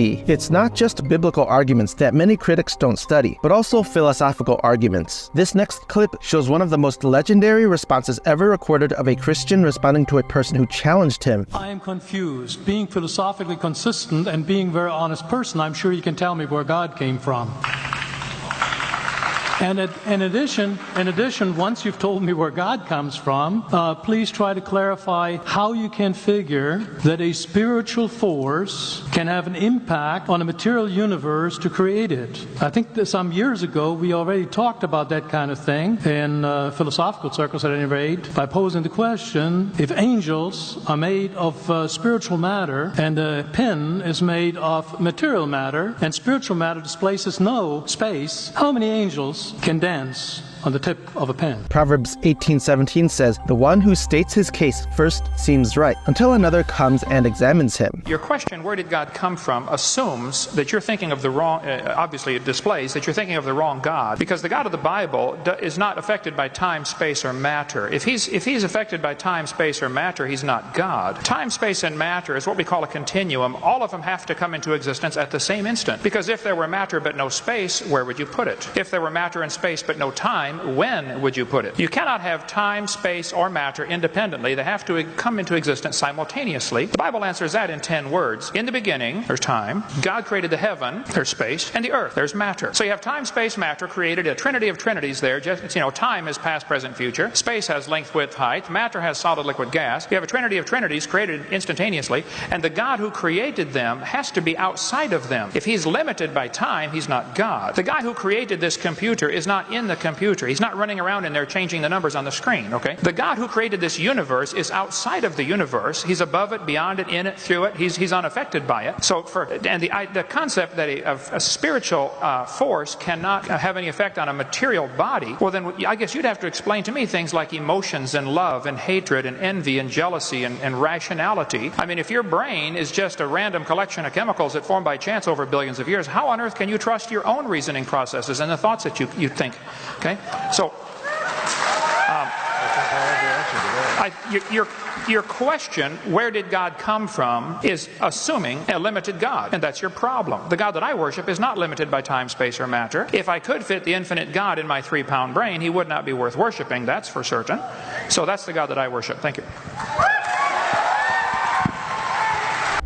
It's not just biblical arguments that many critics don't study, but also philosophical arguments. This next clip shows one of the most legendary responses ever recorded of a Christian responding to a person who challenged him. I am confused. Being philosophically consistent and being a very honest person, I'm sure you can tell me where God came from. And in addition, once you've told me where God comes from, please try to clarify how you can figure that a spiritual force can have an impact on a material universe to create it. I think that some years ago we already talked about that kind of thing in philosophical circles at any rate, by posing the question, if angels are made of spiritual matter and a pen is made of material matter and spiritual matter displaces no space, how many angels can dance on the tip of a pen? Proverbs 18:17 says, "The one who states his case first seems right, until another comes and examines him." Your question, where did God come from, assumes that you're thinking of the wrong, obviously it displays that you're thinking of the wrong God, because the God of the Bible is not affected by time, space, or matter. If he's affected by time, space, or matter, he's not God. Time, space, and matter is what we call a continuum. All of them have to come into existence at the same instant, because if there were matter but no space, where would you put it? If there were matter and space but no time, when would you put it? You cannot have time, space, or matter independently. They have to come into existence simultaneously. The Bible answers that in 10 words. In the beginning, there's time. God created the heaven, there's space, and the earth, there's matter. So you have time, space, matter, created a trinity of trinities there. Just, time is past, present, future. Space has length, width, height. Matter has solid, liquid, gas. You have a trinity of trinities created instantaneously, and the God who created them has to be outside of them. If he's limited by time, he's not God. The guy who created this computer is not in the computer. He's not running around in there changing the numbers on the screen, okay? The God who created this universe is outside of the universe. He's above it, beyond it, in it, through it. He's unaffected by it. So, the concept that a spiritual force cannot have any effect on a material body, well then I guess you'd have to explain to me things like emotions and love and hatred and envy and jealousy and rationality. I mean, if your brain is just a random collection of chemicals that form by chance over billions of years, how on earth can you trust your own reasoning processes and the thoughts that you think? Okay? So, your question, where did God come from, is assuming a limited God, and that's your problem. The God that I worship is not limited by time, space, or matter. If I could fit the infinite God in my 3-pound brain, he would not be worth worshiping, that's for certain. So that's the God that I worship. Thank you.